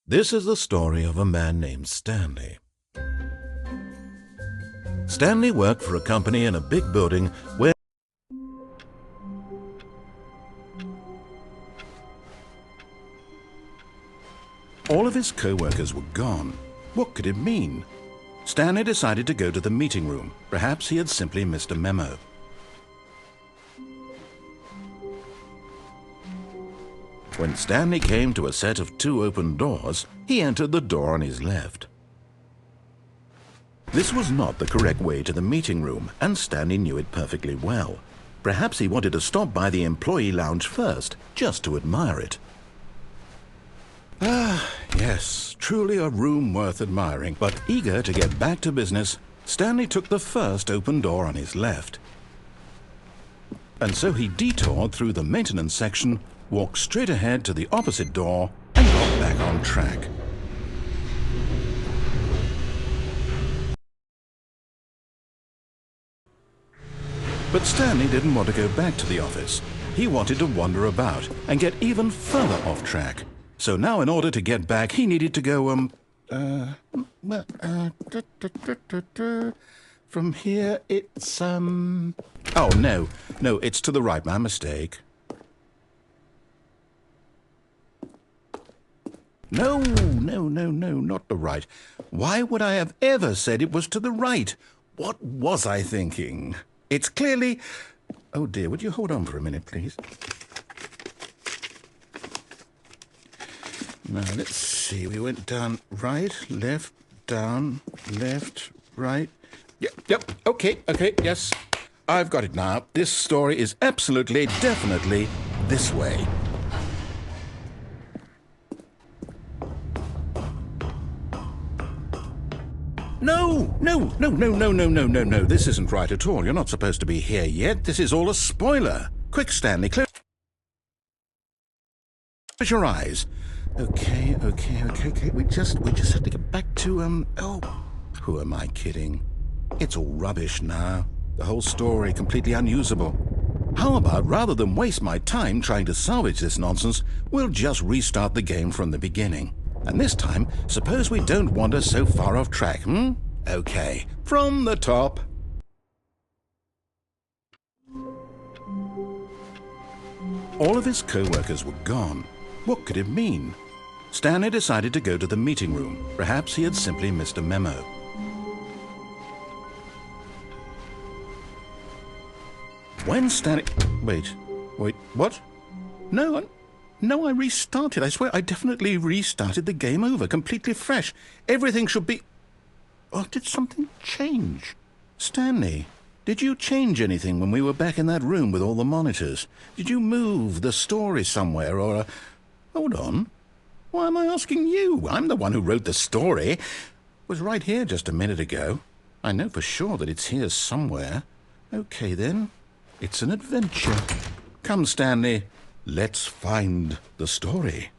This is the story of a man named Stanley. Stanley worked for a company in a big building where all of his co-workers were gone. What could it mean? Stanley decided to go to the meeting room. Perhaps he had simply missed a memo. When Stanley came to a set of 2 open doors, he entered the door on his left. This was not the correct way to the meeting room, and Stanley knew it perfectly well. Perhaps he wanted to stop by the employee lounge first, just to admire it. Ah, yes, truly a room worth admiring. But eager to get back to business, Stanley took the first open door on his left. And so he detoured through the maintenance section, walked straight ahead to the opposite door, and got back on track. But Stanley didn't want to go back to the office. He wanted to wander about and get even further off track. So now in order to get back, he needed to go, from here it's, oh, no, it's to the right, my mistake. No, not the right. Why would I have ever said it was to the right? What was I thinking? It's clearly... Oh dear, would you hold on for a minute, please? Now, let's see. We went down right, left, down, left, right. Yep, okay, yes. I've got it now. This story is absolutely, definitely this way. No. This isn't right at all. You're not supposed to be here yet. This is all a spoiler. Quick, Stanley, close your eyes. Okay. We just have to get back to, oh, who am I kidding? It's all rubbish now. The whole story completely unusable. How about, rather than waste my time trying to salvage this nonsense, we'll just restart the game from the beginning. And this time, suppose we don't wander so far off track, Okay, from the top. All of his co-workers were gone. What could it mean? Stanley decided to go to the meeting room. Perhaps he had simply missed a memo. When Stanley... Wait, what? No, I restarted. I swear I definitely restarted the game over, completely fresh. Everything should be... Oh, did something change? Stanley, did you change anything when we were back in that room with all the monitors? Did you move the story somewhere or... Hold on. Why am I asking you? I'm the one who wrote the story. It was right here just a minute ago. I know for sure that it's here somewhere. Okay, then. It's an adventure. Come, Stanley. Let's find the story.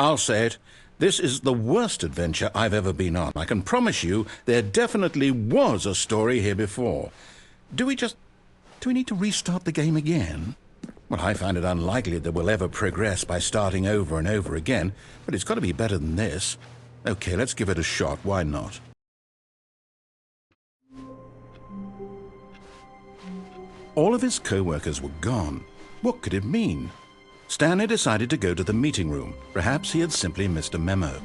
I'll say it. This is the worst adventure I've ever been on. I can promise you there definitely was a story here before. Do we need to restart the game again? Well, I find it unlikely that we'll ever progress by starting over and over again, but it's got to be better than this. Okay, let's give it a shot. Why not? All of his co-workers were gone. What could it mean? Stanley decided to go to the meeting room. Perhaps he had simply missed a memo.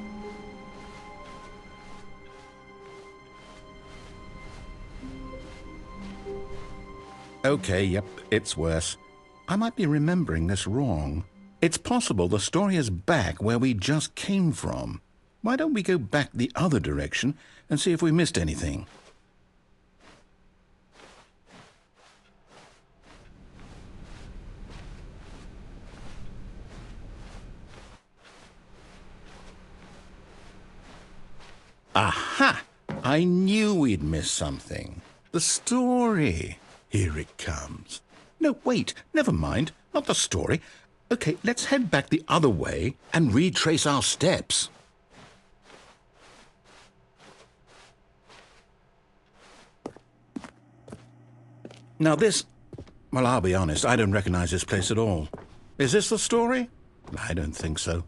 Okay, yep, it's worse. I might be remembering this wrong. It's possible the story is back where we just came from. Why don't we go back the other direction and see if we missed anything? Aha! I knew we'd miss something. The story. Here it comes. No, wait, never mind. Not the story. Okay, let's head back the other way and retrace our steps. Now this... Well, I'll be honest, I don't recognize this place at all. Is this the story? I don't think so.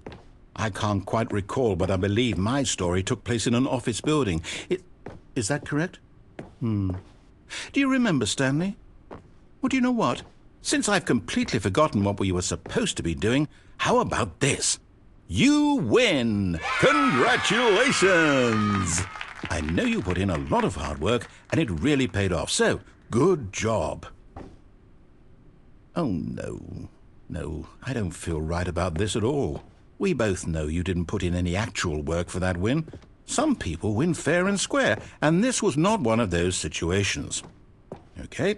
I can't quite recall, but I believe my story took place in an office building. Is that correct? Do you remember, Stanley? Well, do you know what? Since I've completely forgotten what we were supposed to be doing, how about this? You win! Congratulations! I know you put in a lot of hard work, and it really paid off, so good job. Oh, no. No, I don't feel right about this at all. We both know you didn't put in any actual work for that win. Some people win fair and square, and this was not one of those situations. Okay,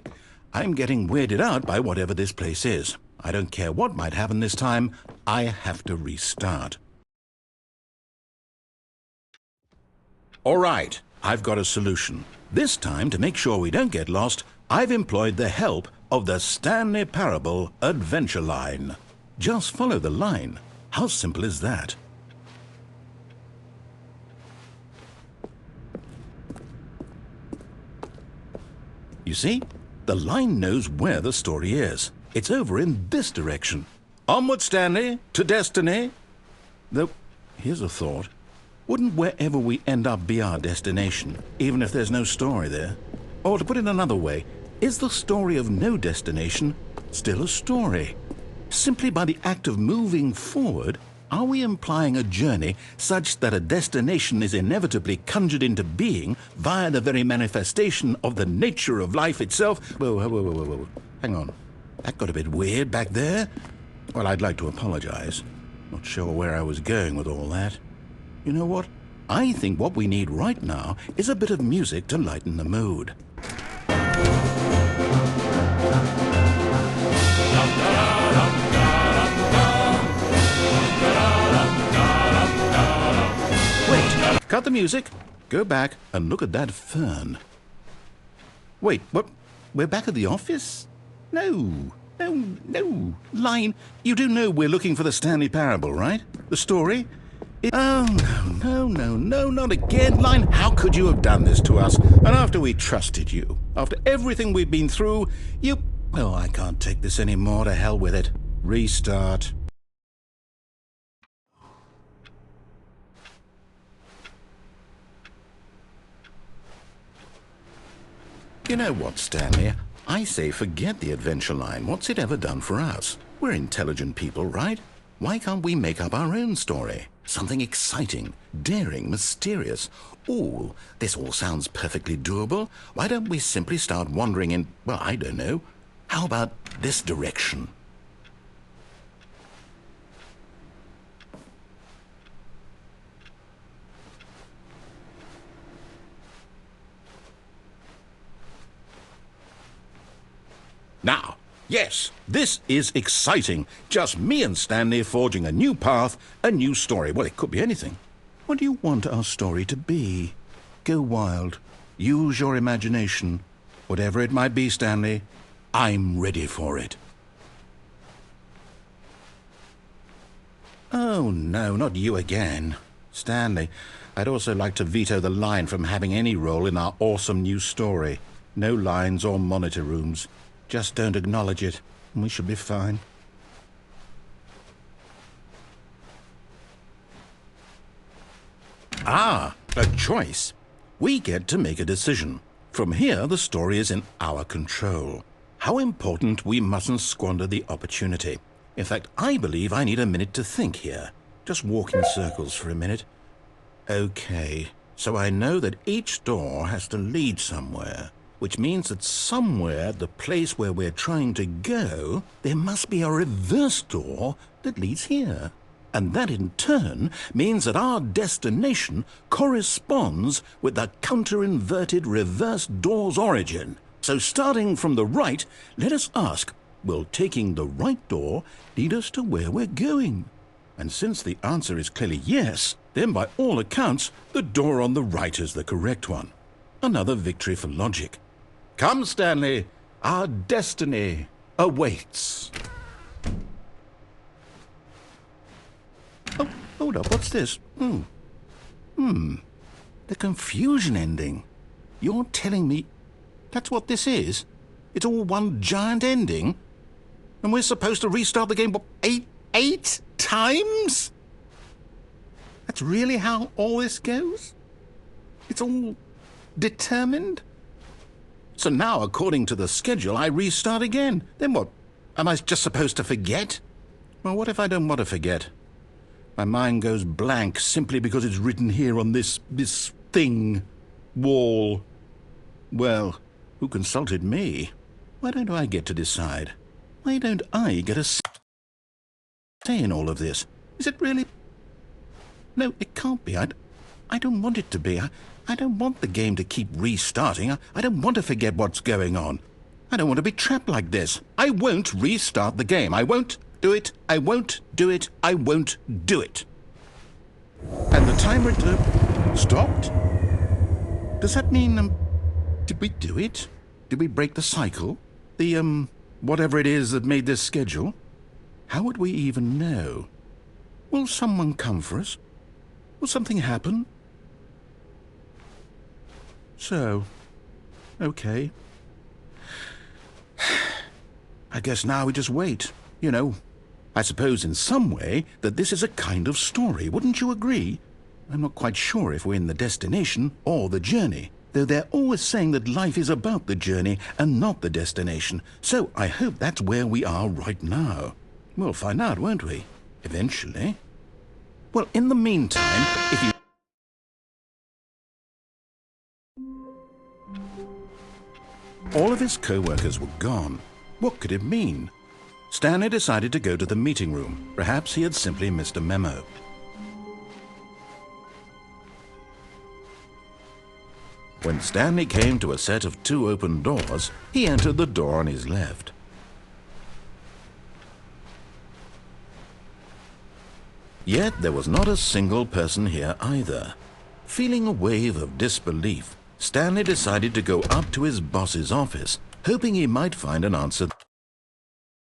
I'm getting weirded out by whatever this place is. I don't care what might happen this time, I have to restart. All right, I've got a solution. This time, to make sure we don't get lost, I've employed the help of the Stanley Parable Adventure Line. Just follow the line. How simple is that? You see, the line knows where the story is. It's over in this direction. Onward, Stanley, to destiny. Though, here's a thought. Wouldn't wherever we end up be our destination, even if there's no story there? Or to put it another way, is the story of no destination still a story? Simply by the act of moving forward, are we implying a journey such that a destination is inevitably conjured into being via the very manifestation of the nature of life itself? Whoa. Hang on. That got a bit weird back there. Well, I'd like to apologize. Not sure where I was going with all that. You know what? I think what we need right now is a bit of music to lighten the mood. Wait, cut the music, go back and look at that fern. Wait, what? We're back at the office? No. Line, you do know we're looking for the Stanley Parable, right? The story? Oh, no, not again. Line, how could you have done this to us? And after we trusted you, after everything we've been through, you... Oh, I can't take this anymore. To hell with it. Restart. You know what, Stanley? I say forget the adventure line. What's it ever done for us? We're intelligent people, right? Why can't we make up our own story? Something exciting, daring, mysterious. Ooh, this all sounds perfectly doable. Why don't we simply start wandering in, well, I don't know. How about this direction? Now, yes, this is exciting. Just me and Stanley forging a new path, a new story. Well, it could be anything. What do you want our story to be? Go wild. Use your imagination. Whatever it might be, Stanley, I'm ready for it. Oh, no, not you again. Stanley, I'd also like to veto the line from having any role in our awesome new story. No lines or monitor rooms. Just don't acknowledge it, and we should be fine. Ah, a choice. We get to make a decision. From here, the story is in our control. How important we mustn't squander the opportunity. In fact, I believe I need a minute to think here. Just walk in circles for a minute. Okay, so I know that each door has to lead somewhere, which means that somewhere, the place where we're trying to go, there must be a reverse door that leads here. And that in turn means that our destination corresponds with the counter-inverted reverse door's origin. So starting from the right, let us ask, will taking the right door lead us to where we're going? And since the answer is clearly yes, then by all accounts, the door on the right is the correct one. Another victory for logic. Come, Stanley, our destiny awaits. Oh, hold up, what's this? The confusion ending. You're telling me that's what this is? It's all one giant ending? And we're supposed to restart the game, what, eight times? That's really how all this goes? It's all determined? So now, according to the schedule, I restart again. Then what? Am I just supposed to forget? Well, what if I don't want to forget? My mind goes blank simply because it's written here on this thing, wall. Well, who consulted me? Why don't I get to decide? Why don't I get a say in all of this? Is it really? No, it can't be. I don't want it to be. I don't want the game to keep restarting. I don't want to forget what's going on. I don't want to be trapped like this. I won't restart the game. I won't do it. I won't do it. I won't do it. And the timer stopped? Does that mean, did we do it? Did we break the cycle? The, whatever it is that made this schedule? How would we even know? Will someone come for us? Will something happen? So, okay. I guess now we just wait. You know, I suppose in some way that this is a kind of story, wouldn't you agree? I'm not quite sure if we're in the destination or the journey, though they're always saying that life is about the journey and not the destination, so I hope that's where we are right now. We'll find out, won't we? Eventually. Well, in the meantime, if you... All of his co-workers were gone. What could it mean? Stanley decided to go to the meeting room. Perhaps he had simply missed a memo. When Stanley came to a set of 2 open doors, he entered the door on his left. Yet there was not a single person here either. Feeling a wave of disbelief, Stanley decided to go up to his boss's office, hoping he might find an answer.